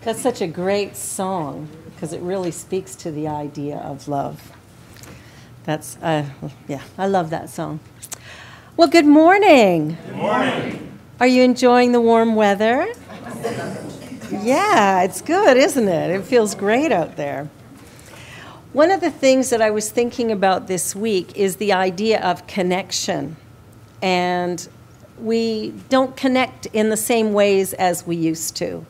That's such a great song because it really speaks to the idea of love. That's, yeah, I love that song. Well, good morning. Good morning. Are you enjoying the warm weather? Yeah, it's good, isn't it? It feels great out there. One of the things that I was thinking about this week is the idea of connection. And we don't connect in the same ways as we used to.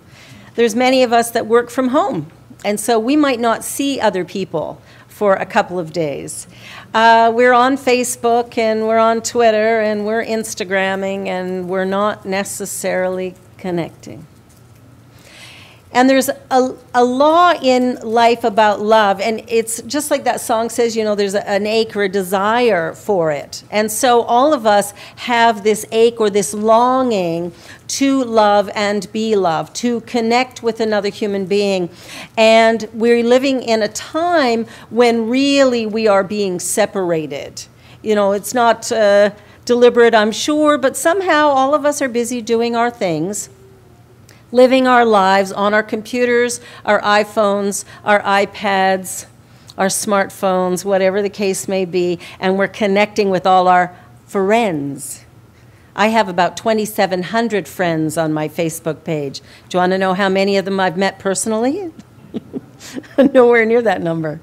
There's many of us that work from home, and so we might not see other people for a couple of days. We're on Facebook, and we're on Twitter, and we're Instagramming, and we're not necessarily connecting. And there's a law in life about love, and it's just like that song says, you know, there's an ache or a desire for it. And so all of us have this ache or this longing to love and be loved, to connect with another human being. And we're living in a time when really we are being separated. You know, it's not deliberate, I'm sure, but somehow all of us are busy doing our things, living our lives on our computers, our iPhones, our iPads, our smartphones, whatever the case may be, and we're connecting with all our friends. I have about 2,700 friends on my Facebook page. Do you want to know how many of them I've met personally? Nowhere near that number.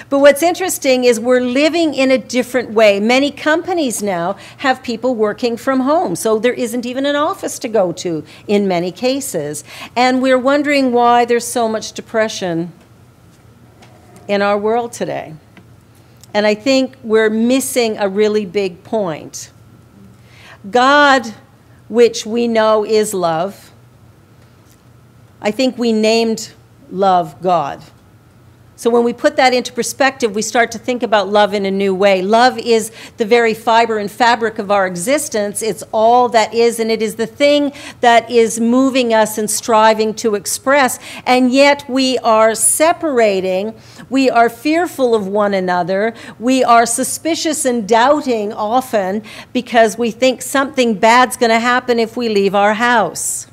But what's interesting is we're living in a different way. Many companies now have people working from home, so there isn't even an office to go to in many cases. And we're wondering why there's so much depression in our world today. And I think we're missing a really big point. God, which we know is love, I think we named love God. So when we put that into perspective, we start to think about love in a new way. Love is the very fiber and fabric of our existence. It's all that is, and it is the thing that is moving us and striving to express. And yet we are separating. We are fearful of one another. We are suspicious and doubting often because we think something bad's going to happen if we leave our house.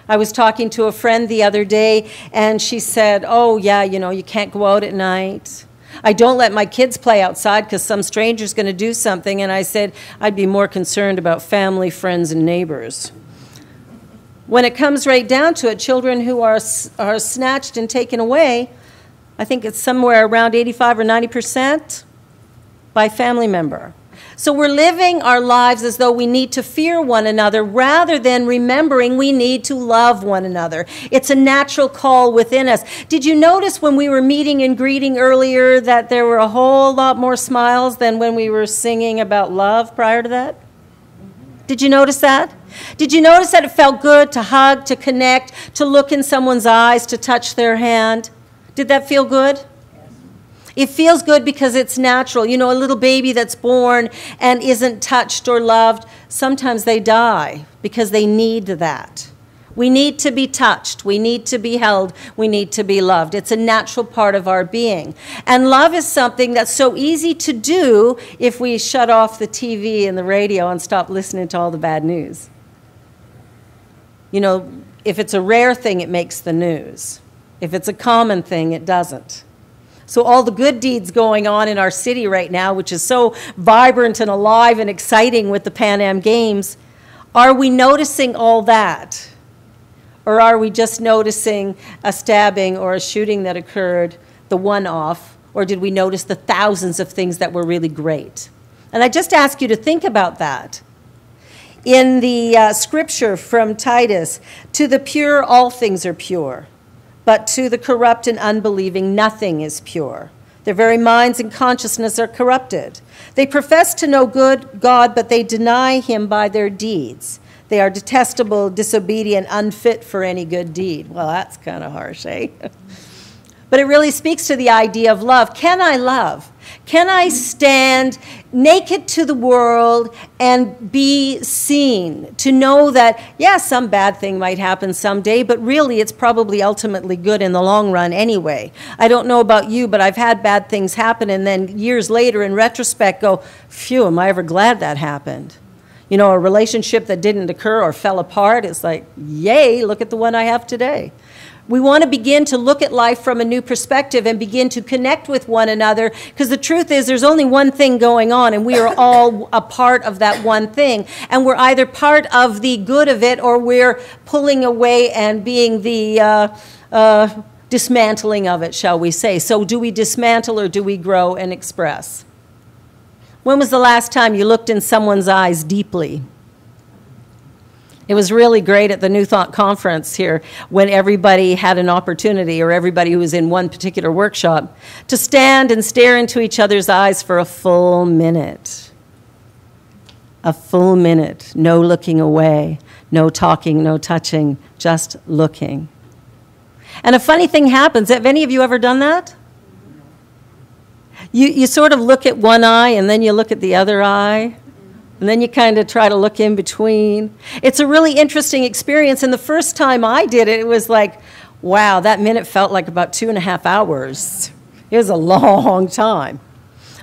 I was talking to a friend the other day, and she said, oh, yeah, you know, you can't go out at night. I don't let my kids play outside because some stranger's going to do something. And I said, I'd be more concerned about family, friends, and neighbors. When it comes right down to it, children who are snatched and taken away, I think it's somewhere around 85 or 90% by family member. So we're living our lives as though we need to fear one another rather than remembering we need to love one another. It's a natural call within us. Did you notice when we were meeting and greeting earlier that there were a whole lot more smiles than when we were singing about love prior to that? Did you notice that? Did you notice that it felt good to hug, to connect, to look in someone's eyes, to touch their hand? Did that feel good? It feels good because it's natural. You know, a little baby that's born and isn't touched or loved, sometimes they die because they need that. We need to be touched. We need to be held. We need to be loved. It's a natural part of our being. And love is something that's so easy to do if we shut off the TV and the radio and stop listening to all the bad news. You know, if it's a rare thing, it makes the news. If it's a common thing, it doesn't. So all the good deeds going on in our city right now, which is so vibrant and alive and exciting with the Pan Am Games, are we noticing all that? Or are we just noticing a stabbing or a shooting that occurred, the one-off, or did we notice the thousands of things that were really great? And I just ask you to think about that. In the scripture from Titus, to the pure all things are pure. But to the corrupt and unbelieving, nothing is pure. Their very minds and consciousness are corrupted. They profess to know God, but they deny him by their deeds. They are detestable, disobedient, unfit for any good deed. Well, that's kind of harsh, eh? But it really speaks to the idea of love. Can I love? Can I stand naked to the world and be seen? To know that, yes, some bad thing might happen someday, but really it's probably ultimately good in the long run anyway. I don't know about you, but I've had bad things happen and then years later in retrospect go, phew, am I ever glad that happened? You know, a relationship that didn't occur or fell apart, it's like, yay, look at the one I have today. We want to begin to look at life from a new perspective and begin to connect with one another, because the truth is there's only one thing going on, and we are all a part of that one thing. And we're either part of the good of it, or we're pulling away and being the dismantling of it, shall we say. So do we dismantle or do we grow and express? When was the last time you looked in someone's eyes deeply? It was really great at the New Thought Conference here when everybody had an opportunity, or everybody who was in one particular workshop, to stand and stare into each other's eyes for a full minute. A full minute. No looking away, no talking, no touching, just looking. And a funny thing happens. Have any of you ever done that? You sort of look at one eye and then you look at the other eye. And then you kind of try to look in between. It's a really interesting experience. And the first time I did it, it was like, wow, that minute felt like about 2.5 hours. It was a long time.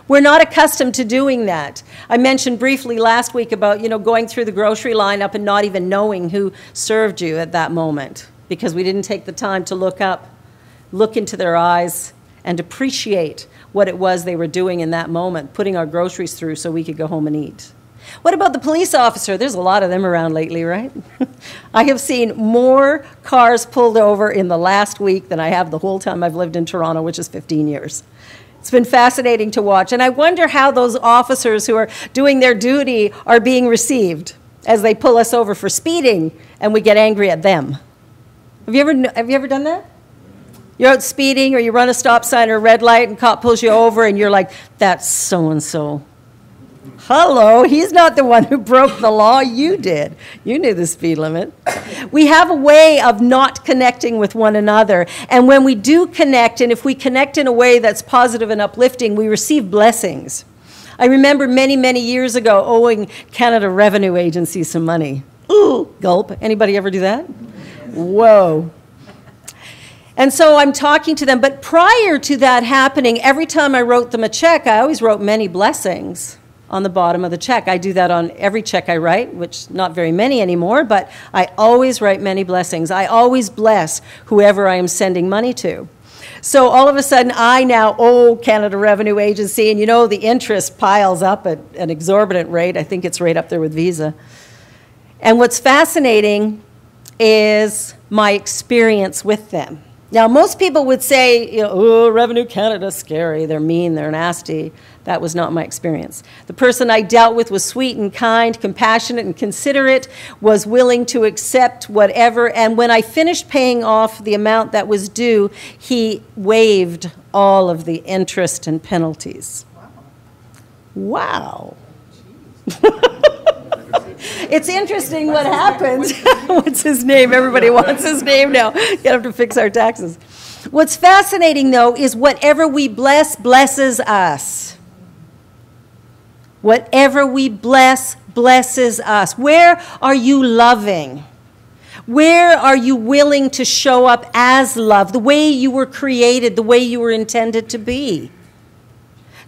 We're not accustomed to doing that. I mentioned briefly last week about, going through the grocery lineup and not even knowing who served you at that moment, because we didn't take the time to look up, look into their eyes, and appreciate what it was they were doing in that moment, putting our groceries through so we could go home and eat. What about the police officer? There's a lot of them around lately, right? I have seen more cars pulled over in the last week than I have the whole time I've lived in Toronto, which is 15 years. It's been fascinating to watch. And I wonder how those officers who are doing their duty are being received as they pull us over for speeding and we get angry at them. Have you ever done that? You're out speeding, or you run a stop sign or a red light and cop pulls you over and you're like, that's so-and-so. Hello, he's not the one who broke the law, you did. You knew the speed limit. We have a way of not connecting with one another. And when we do connect, and if we connect in a way that's positive and uplifting, we receive blessings. I remember many, many years ago owing Canada Revenue Agency some money. Ooh, gulp. Anybody ever do that? Whoa. And so I'm talking to them. But prior to that happening, every time I wrote them a check, I always wrote many blessings on the bottom of the check. I do that on every check I write, which not very many anymore, but I always write many blessings. I always bless whoever I am sending money to. So all of a sudden, I now owe Canada Revenue Agency, and the interest piles up at an exorbitant rate. I think it's right up there with Visa. And what's fascinating is my experience with them. Now, most people would say, oh, Revenue Canada's scary, they're mean, they're nasty. That was not my experience. The person I dealt with was sweet and kind, compassionate and considerate, was willing to accept whatever, and when I finished paying off the amount that was due, he waived all of the interest and penalties. Wow. It's interesting what happens. What's his name? Everybody wants his name now. You have to fix our taxes. What's fascinating, though, is whatever we bless, blesses us. Whatever we bless, blesses us. Where are you loving? Where are you willing to show up as love, the way you were created, the way you were intended to be?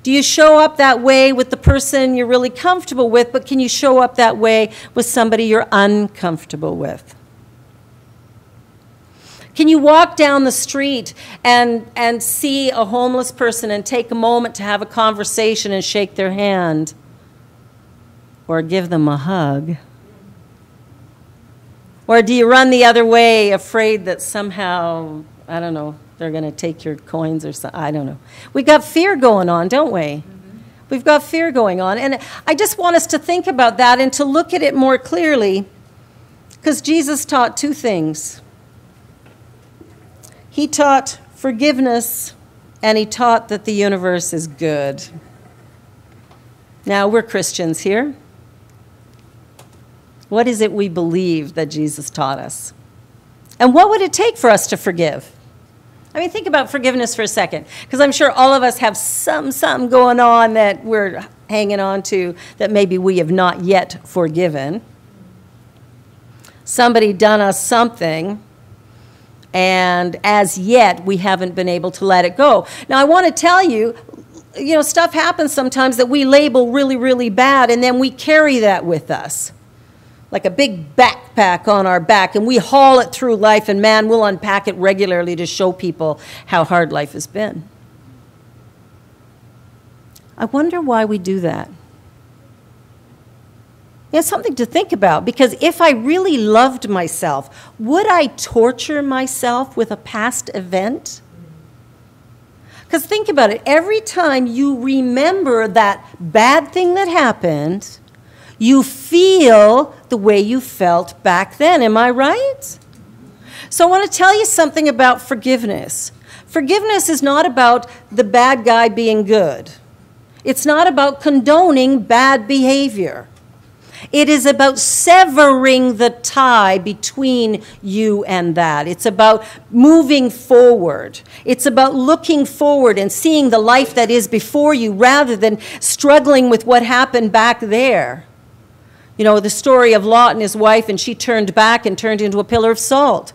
Do you show up that way with the person you're really comfortable with, but can you show up that way with somebody you're uncomfortable with? Can you walk down the street and see a homeless person and take a moment to have a conversation and shake their hand or give them a hug? Or do you run the other way afraid that somehow, I don't know, they're going to take your coins or something? I don't know. We've got fear going on, don't we? Mm-hmm. We've got fear going on. And I just want us to think about that and to look at it more clearly, because Jesus taught two things. He taught forgiveness, and he taught that the universe is good. Now, we're Christians here. What is it we believe that Jesus taught us? And what would it take for us to forgive? I mean, think about forgiveness for a second, because I'm sure all of us have something going on that we're hanging on to that maybe we have not yet forgiven. Somebody done us something, and as yet, we haven't been able to let it go. Now, I want to tell you, stuff happens sometimes that we label really, really bad, and then we carry that with us. like a big backpack on our back, and we haul it through life, and man, we'll unpack it regularly to show people how hard life has been. I wonder why we do that. It's something to think about, because if I really loved myself, would I torture myself with a past event? Because think about it, every time you remember that bad thing that happened, you feel the way you felt back then. Am I right? So I want to tell you something about forgiveness. Forgiveness is not about the bad guy being good. It's not about condoning bad behavior. It is about severing the tie between you and that. It's about moving forward. It's about looking forward and seeing the life that is before you rather than struggling with what happened back there. You know, the story of Lot and his wife, and she turned back and turned into a pillar of salt.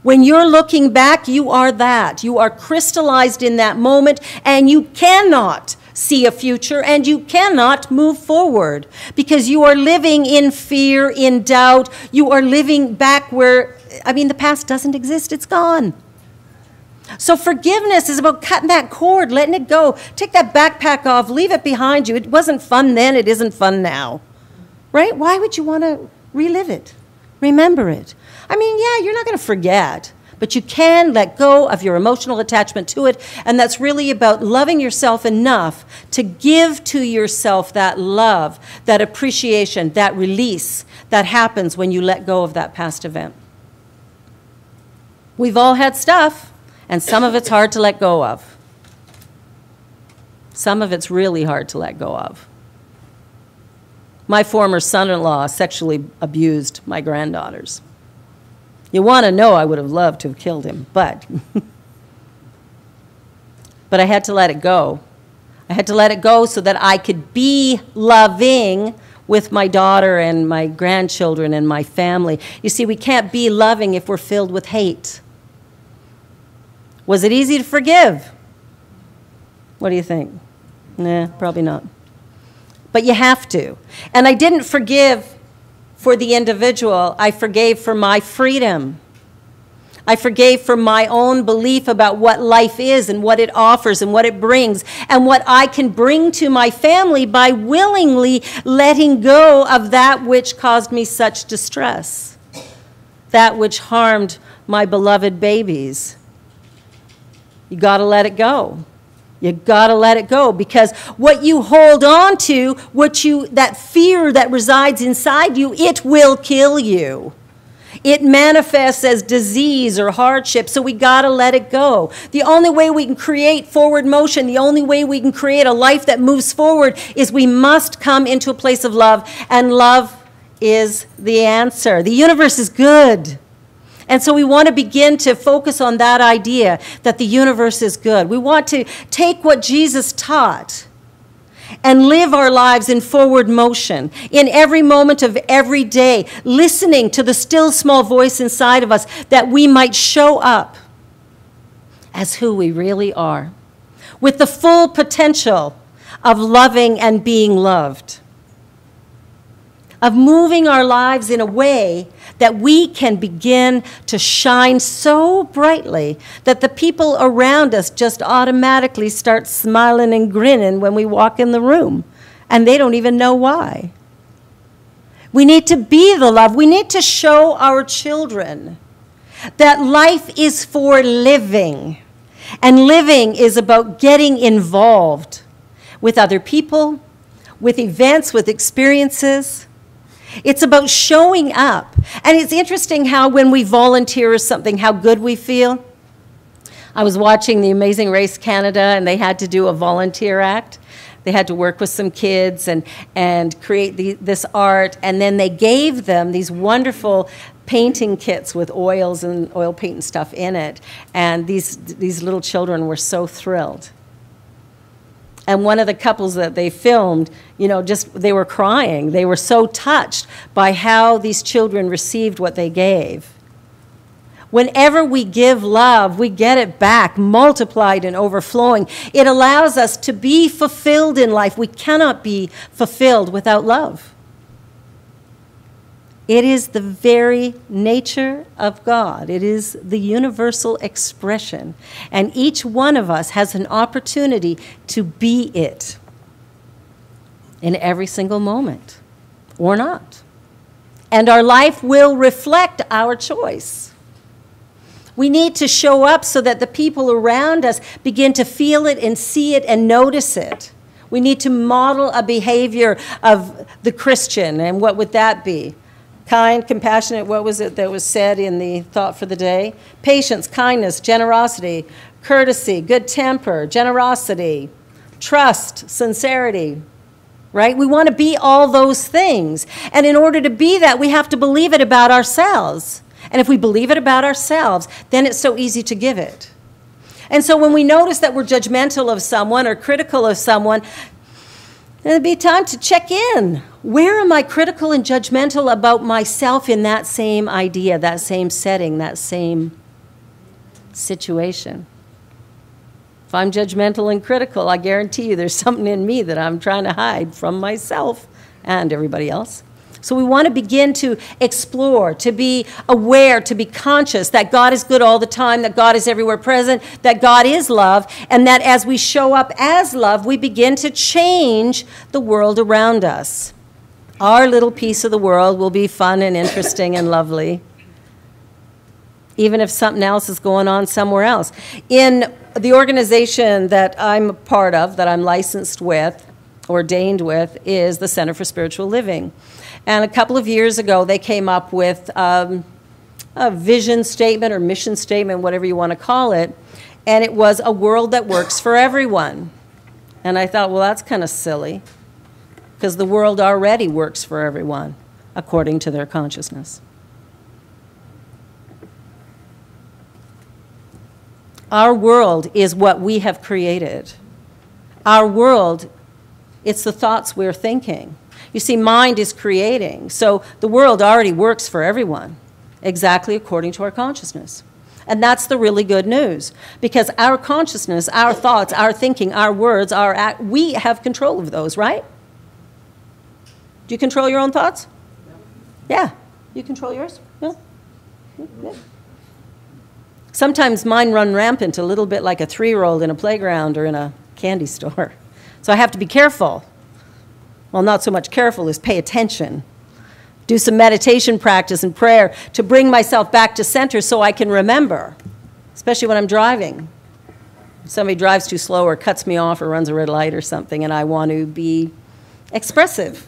When you're looking back, you are that. You are crystallized in that moment, and you cannot see a future, and you cannot move forward because you are living in fear, in doubt. You are living back where, the past doesn't exist. It's gone. So forgiveness is about cutting that cord, letting it go. Take that backpack off, leave it behind you. It wasn't fun then, it isn't fun now. Right? Why would you want to relive it? Remember it. You're not going to forget, but you can let go of your emotional attachment to it, and that's really about loving yourself enough to give to yourself that love, that appreciation, that release that happens when you let go of that past event. We've all had stuff, and some of it's hard to let go of. Some of it's really hard to let go of. My former son-in-law sexually abused my granddaughters. You want to know, I would have loved to have killed him, but I had to let it go. I had to let it go so that I could be loving with my daughter and my grandchildren and my family. You see, we can't be loving if we're filled with hate. Was it easy to forgive? What do you think? Nah, probably not. But you have to. And I didn't forgive for the individual. I forgave for my freedom. I forgave for my own belief about what life is and what it offers and what it brings and what I can bring to my family by willingly letting go of that which caused me such distress, that which harmed my beloved babies. You got to let it go. You got to let it go, because what you hold on to, that fear that resides inside you, it will kill you. It manifests as disease or hardship, so we got to let it go. The only way we can create forward motion, the only way we can create a life that moves forward is we must come into a place of love, and love is the answer. The universe is good. And so we want to begin to focus on that idea that the universe is good. We want to take what Jesus taught and live our lives in forward motion, in every moment of every day, listening to the still small voice inside of us, that we might show up as who we really are, with the full potential of loving and being loved, of moving our lives in a way that we can begin to shine so brightly that the people around us just automatically start smiling and grinning when we walk in the room, and they don't even know why. We need to be the love. We need to show our children that life is for living, and living is about getting involved with other people, with events, with experiences. It's about showing up. And it's interesting how when we volunteer or something, how good we feel. I was watching the Amazing Race Canada, and they had to do a volunteer act. They had to work with some kids and create this art, and then they gave them these wonderful painting kits with oils and oil paint and stuff in it. And these little children were so thrilled. And one of the couples that they filmed, they were crying. They were so touched by how these children received what they gave. Whenever we give love, we get it back, multiplied and overflowing. It allows us to be fulfilled in life. We cannot be fulfilled without love. It is the very nature of God. It is the universal expression. And each one of us has an opportunity to be it in every single moment, or not. And our life will reflect our choice. We need to show up so that the people around us begin to feel it and see it and notice it. We need to model a behavior of the Christian. And what would that be? Kind, compassionate, what was it that was said in the thought for the day? Patience, kindness, generosity, courtesy, good temper, generosity, trust, sincerity, right? We want to be all those things. And in order to be that, we have to believe it about ourselves. And if we believe it about ourselves, then it's so easy to give it. And so when we notice that we're judgmental of someone or critical of someone, it'd be time to check in. Where am I critical and judgmental about myself in that same idea, that same setting, that same situation? If I'm judgmental and critical, I guarantee you there's something in me that I'm trying to hide from myself and everybody else. So we want to begin to explore, to be aware, to be conscious that God is good all the time, that God is everywhere present, that God is love, and that as we show up as love, we begin to change the world around us. Our little piece of the world will be fun and interesting and lovely, even if something else is going on somewhere else. In the organization that I'm a part of, that I'm licensed with, ordained with, is the Center for Spiritual Living. And a couple of years ago, they came up with a vision statement or mission statement, whatever you want to call it, and it was a world that works for everyone. And I thought, well, that's kind of silly, because the world already works for everyone, according to their consciousness. Our world is what we have created. Our world, it's the thoughts we're thinking. You see, mind is creating. So the world already works for everyone, exactly according to our consciousness. And that's the really good news, because our consciousness, our thoughts, our thinking, our words, we have control of those, right? Do you control your own thoughts? Yeah. You control yours? Yeah. Yeah. Sometimes mine run rampant, a little bit like a 3-year-old in a playground or in a candy store. So I have to be careful. Well, not so much careful as pay attention. Do some meditation practice and prayer to bring myself back to center so I can remember, especially when I'm driving. If somebody drives too slow or cuts me off or runs a red light or something and I want to be expressive.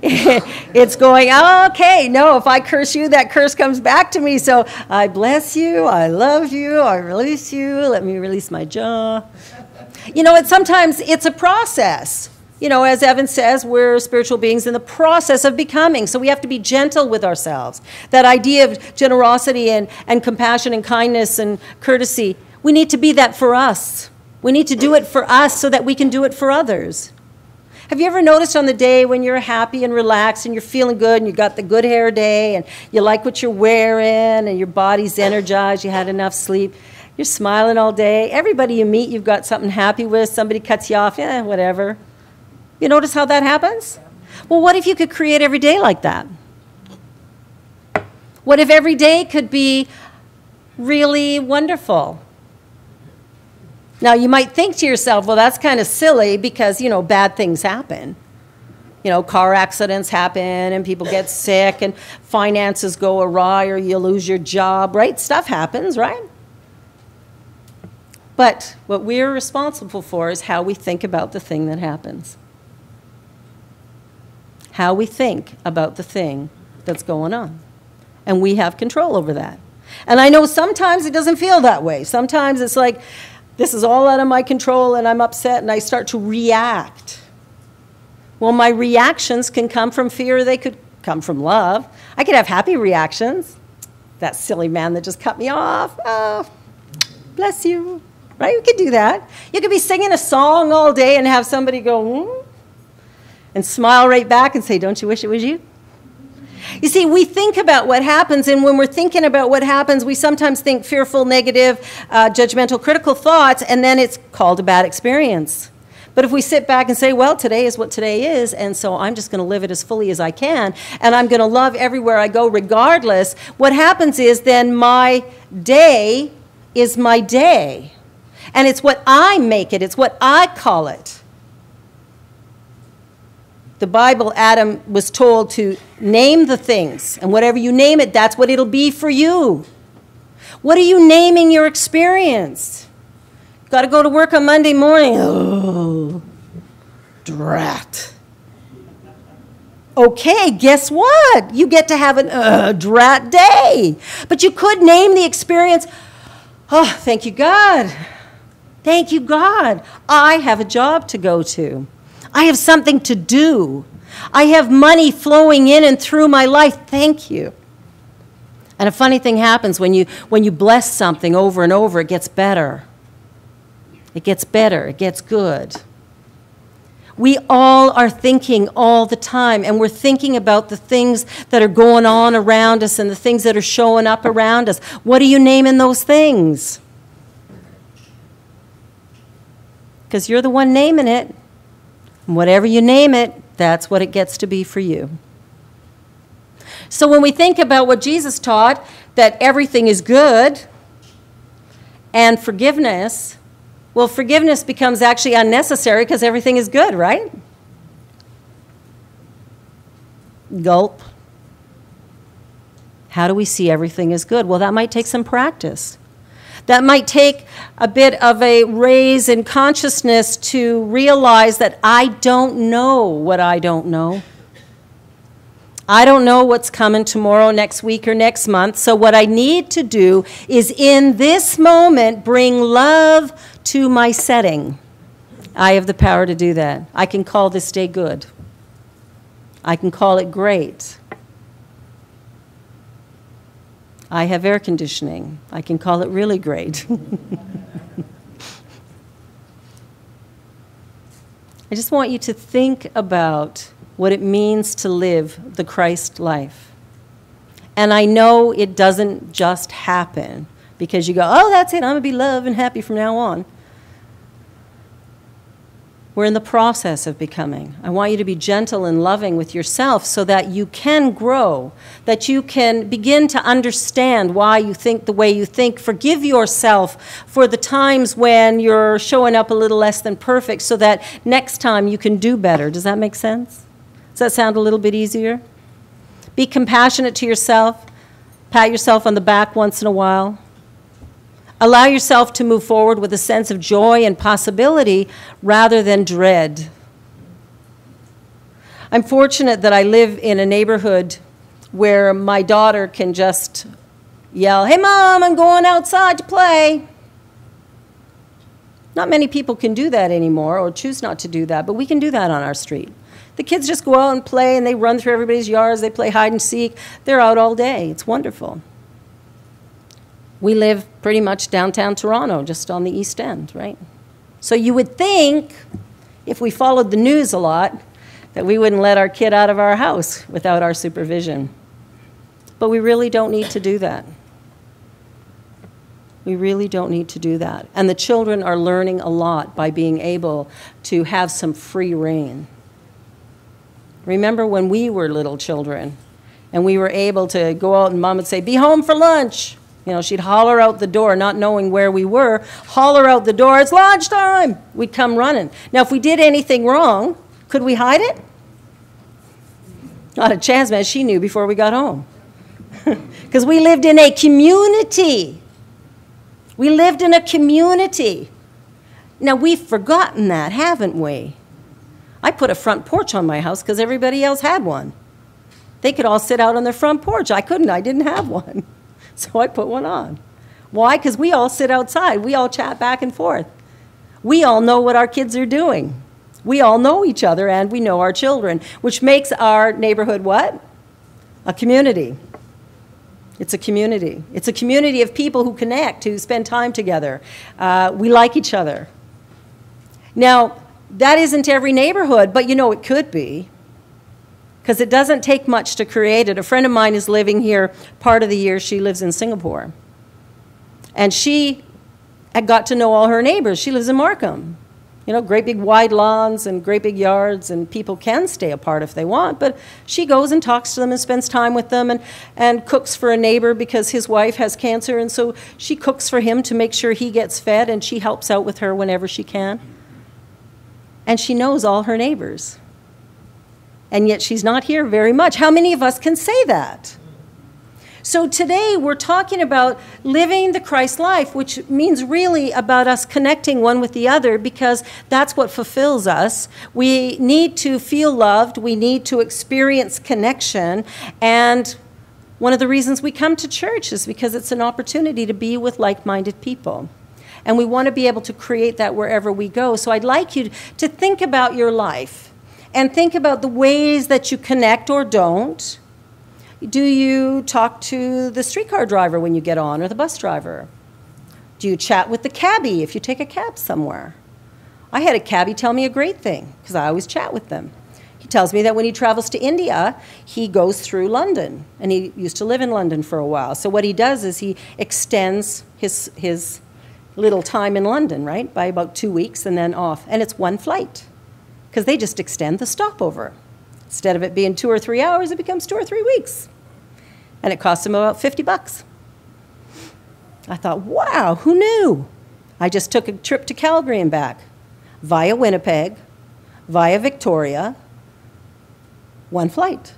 It's going, oh, okay, no, if I curse you, that curse comes back to me. So I bless you, I love you, I release you, let me release my jaw. You know, sometimes it's a process. You know, as Evan says, we're spiritual beings in the process of becoming, so we have to be gentle with ourselves. That idea of generosity and compassion and kindness and courtesy, we need to be that for us. We need to do it for us so that we can do it for others. Have you ever noticed on the day when you're happy and relaxed and you're feeling good and you got the good hair day and you like what you're wearing and your body's energized, you had enough sleep, you're smiling all day, everybody you meet you've got something happy with, somebody cuts you off, whatever. You notice how that happens? Well, what if you could create every day like that? What if every day could be really wonderful? Now, you might think to yourself, well, that's kind of silly because, bad things happen. Car accidents happen and people get sick and finances go awry or you lose your job, right? Stuff happens, right? But what we're responsible for is how we think about the thing that happens. How we think about the thing that's going on. And we have control over that. And I know sometimes it doesn't feel that way. Sometimes it's like, this is all out of my control and I'm upset and I start to react. Well, my reactions can come from fear or they could come from love. I could have happy reactions. That silly man that just cut me off. Oh, bless you. Right? You could do that. You could be singing a song all day and have somebody go, and smile right back and say, don't you wish it was you? You see, we think about what happens, and when we're thinking about what happens, we sometimes think fearful, negative, judgmental, critical thoughts, and then it's called a bad experience. But if we sit back and say, well, today is what today is, and so I'm just going to live it as fully as I can, and I'm going to love everywhere I go regardless, what happens is then my day is my day. And it's what I make it. It's what I call it. The Bible, Adam was told to name the things, and whatever you name it, that's what it'll be for you. What are you naming your experience? Got to go to work on Monday morning. Oh, drat. Okay, guess what? You get to have an drat day. But you could name the experience, oh, thank you, God. Thank you, God. I have a job to go to. I have something to do. I have money flowing in and through my life. Thank you. And a funny thing happens when you bless something over and over, it gets better. It gets better. It gets good. We all are thinking all the time, and we're thinking about the things that are going on around us and the things that are showing up around us. What do you name in those things? Because you're the one naming it. And whatever you name it, that's what it gets to be for you. So when we think about what Jesus taught, that everything is good, and forgiveness, well, forgiveness becomes actually unnecessary because everything is good, right? Gulp. How do we see everything is good? Well, that might take some practice. That might take a bit of a raise in consciousness to realize that I don't know what I don't know. I don't know what's coming tomorrow, next week, or next month. So what I need to do is in this moment bring love to my setting. I have the power to do that. I can call this day good. I can call it great. I have air conditioning. I can call it really great. I just want you to think about what it means to live the Christ life. And I know it doesn't just happen because you go, oh, that's it, I'm going to be loved and happy from now on. We're in the process of becoming. I want you to be gentle and loving with yourself so that you can grow, that you can begin to understand why you think the way you think. Forgive yourself for the times when you're showing up a little less than perfect so that next time you can do better. Does that make sense? Does that sound a little bit easier? Be compassionate to yourself. Pat yourself on the back once in a while. Allow yourself to move forward with a sense of joy and possibility rather than dread. I'm fortunate that I live in a neighborhood where my daughter can just yell, hey, Mom, I'm going outside to play. Not many people can do that anymore or choose not to do that, but we can do that on our street. The kids just go out and play, and they run through everybody's yards. They play hide and seek. They're out all day. It's wonderful. We live pretty much downtown Toronto, just on the East End, right? So you would think, if we followed the news a lot, that we wouldn't let our kid out of our house without our supervision. But we really don't need to do that. We really don't need to do that. And the children are learning a lot by being able to have some free rein. Remember when we were little children and we were able to go out and Mom would say, be home for lunch. You know, she'd holler out the door, not knowing where we were, holler out the door, it's lunchtime. We'd come running. Now, if we did anything wrong, could we hide it? Not a chance, man. She knew before we got home. Because we lived in a community. We lived in a community. Now, we've forgotten that, haven't we? I put a front porch on my house because everybody else had one. They could all sit out on their front porch. I couldn't. I didn't have one. So I put one on. Why? Because we all sit outside. We all chat back and forth. We all know what our kids are doing. We all know each other and we know our children, which makes our neighborhood what? A community. It's a community. It's a community of people who connect, who spend time together. We like each other. Now, that isn't every neighborhood, but you know it could be, because it doesn't take much to create it. A friend of mine is living here part of the year. She lives in Singapore. And she had got to know all her neighbors. She lives in Markham. You know, great big wide lawns and great big yards, and people can stay apart if they want, but she goes and talks to them and spends time with them and cooks for a neighbor because his wife has cancer, and so she cooks for him to make sure he gets fed, and she helps out with her whenever she can. And she knows all her neighbors. And yet she's not here very much. How many of us can say that? So today we're talking about living the Christ life, which means really about us connecting one with the other, because that's what fulfills us. We need to feel loved. We need to experience connection. And one of the reasons we come to church is because it's an opportunity to be with like-minded people. And we want to be able to create that wherever we go. So I'd like you to think about your life and think about the ways that you connect or don't. Do you talk to the streetcar driver when you get on, or the bus driver? Do you chat with the cabbie if you take a cab somewhere? I had a cabbie tell me a great thing, because I always chat with them. He tells me that when he travels to India, he goes through London, and he used to live in London for a while. So what he does is he extends his little time in London, right, by about 2 weeks and then off. And it's one flight, because they just extend the stopover. Instead of it being 2 or 3 hours, it becomes 2 or 3 weeks. And it costs him about $50. I thought, wow, who knew? I just took a trip to Calgary and back, via Winnipeg, via Victoria, one flight.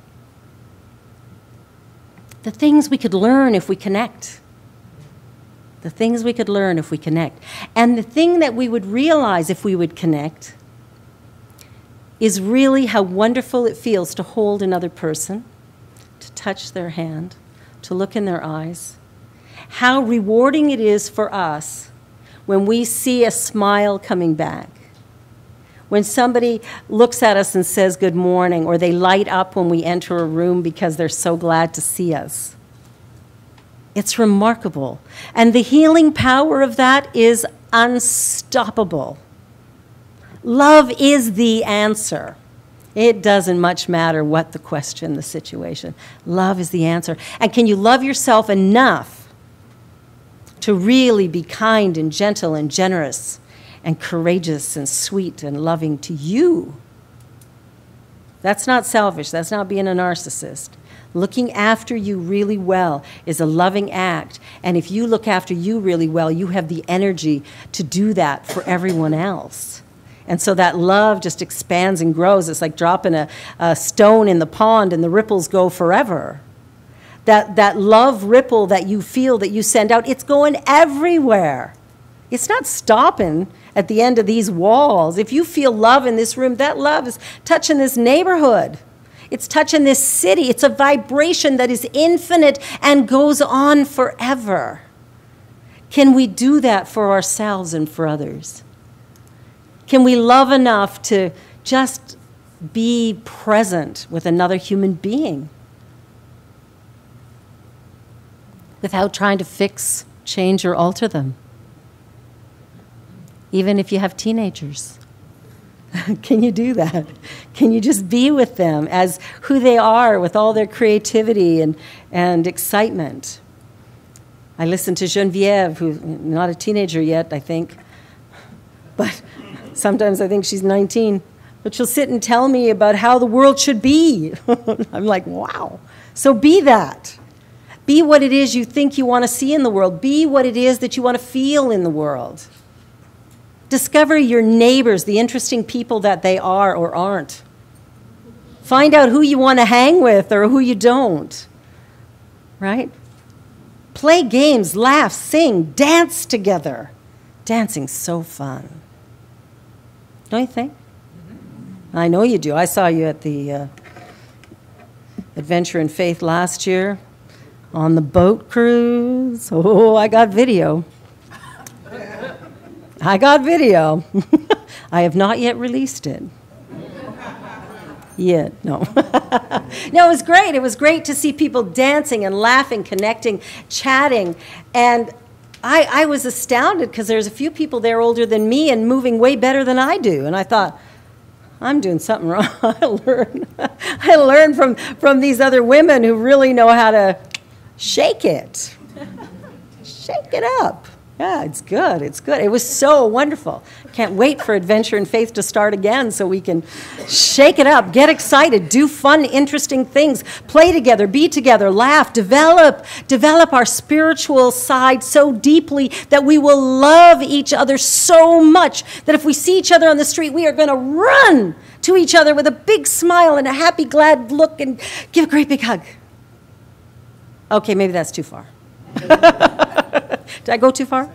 The things we could learn if we connect. The things we could learn if we connect. And the thing that we would realize if we would connect is really how wonderful it feels to hold another person, to touch their hand, to look in their eyes. How rewarding it is for us when we see a smile coming back. When somebody looks at us and says good morning, or they light up when we enter a room because they're so glad to see us. It's remarkable. And the healing power of that is unstoppable. Love is the answer. It doesn't much matter what the question, the situation. Love is the answer. And can you love yourself enough to really be kind and gentle and generous and courageous and sweet and loving to you? That's not selfish. That's not being a narcissist. Looking after you really well is a loving act. And if you look after you really well, you have the energy to do that for everyone else. And so that love just expands and grows. It's like dropping a stone in the pond and the ripples go forever. That love ripple that you feel, that you send out, it's going everywhere. It's not stopping at the end of these walls. If you feel love in this room, that love is touching this neighborhood. It's touching this city. It's a vibration that is infinite and goes on forever. Can we do that for ourselves and for others? Can we love enough to just be present with another human being without trying to fix, change, or alter them? Even if you have teenagers. Can you do that? Can you just be with them as who they are with all their creativity and excitement? I listened to Geneviève, who's not a teenager yet, I think, but sometimes I think she's 19. But she'll sit and tell me about how the world should be. I'm like, wow. So be that. Be what it is you think you want to see in the world. Be what it is that you want to feel in the world. Discover your neighbors, the interesting people that they are or aren't. Find out who you want to hang with or who you don't, right? Play games, laugh, sing, dance together. Dancing's so fun. Don't you think? I know you do. I saw you at the Adventure in Faith last year on the boat cruise. Oh, I got video. I got video. I have not yet released it. Yet, no. No, it was great. It was great to see people dancing and laughing, connecting, chatting. And I was astounded because there's a few people there older than me and moving way better than I do. And I thought, I'm doing something wrong. I learned from these other women who really know how to shake it. Shake it up. Yeah, it's good. It's good. It was so wonderful. Can't wait for Adventure in Faith to start again so we can shake it up, get excited, do fun, interesting things, play together, be together, laugh, develop our spiritual side so deeply that we will love each other so much that if we see each other on the street, we are going to run to each other with a big smile and a happy, glad look and give a great big hug. Okay, maybe that's too far. Did I go too far?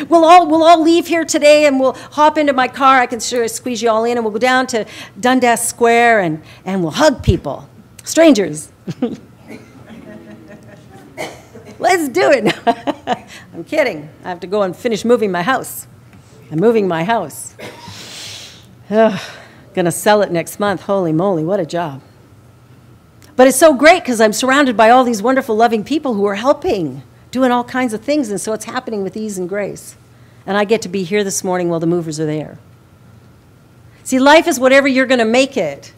We'll all leave here today and we'll hop into my car. I can sure squeeze you all in and we'll go down to Dundas Square and we'll hug people, strangers. Let's do it. I'm kidding. I have to go and finish moving my house. I'm moving my house. Gonna sell it next month. Holy moly, what a job. But it's so great because I'm surrounded by all these wonderful, loving people who are helping, doing all kinds of things, and so it's happening with ease and grace. And I get to be here this morning while the movers are there. See, life is whatever you're going to make it.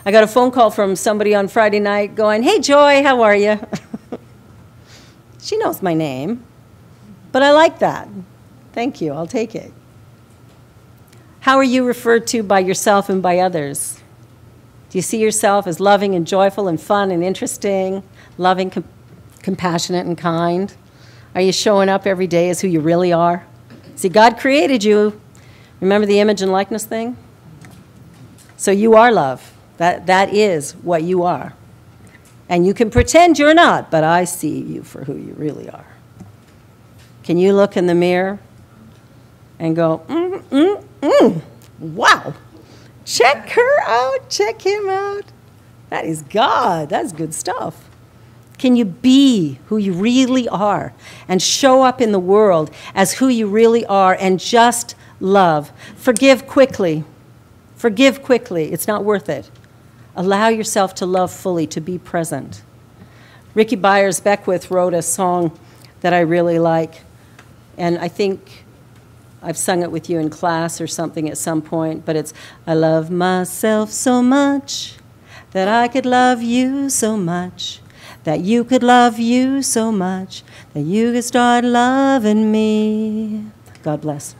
I got a phone call from somebody on Friday night going, "Hey, Joy, how are you?" She knows my name, but I like that. Thank you, I'll take it. How are you referred to by yourself and by others? Do you see yourself as loving and joyful and fun and interesting, loving, compassionate and kind? Are you showing up every day as who you really are? See, God created you. Remember the image and likeness thing? So you are love. That is what you are. And you can pretend you're not, but I see you for who you really are. Can you look in the mirror and go, wow. Check her out, check him out. That is God, that's good stuff. Can you be who you really are and show up in the world as who you really are and just love? Forgive quickly. Forgive quickly, it's not worth it. Allow yourself to love fully, to be present. Ricky Byers-Beckwith wrote a song that I really like, and I think I've sung it with you in class or something at some point, but it's, I love myself so much that I could love you so much, that you could love you so much, that you could start loving me. God bless.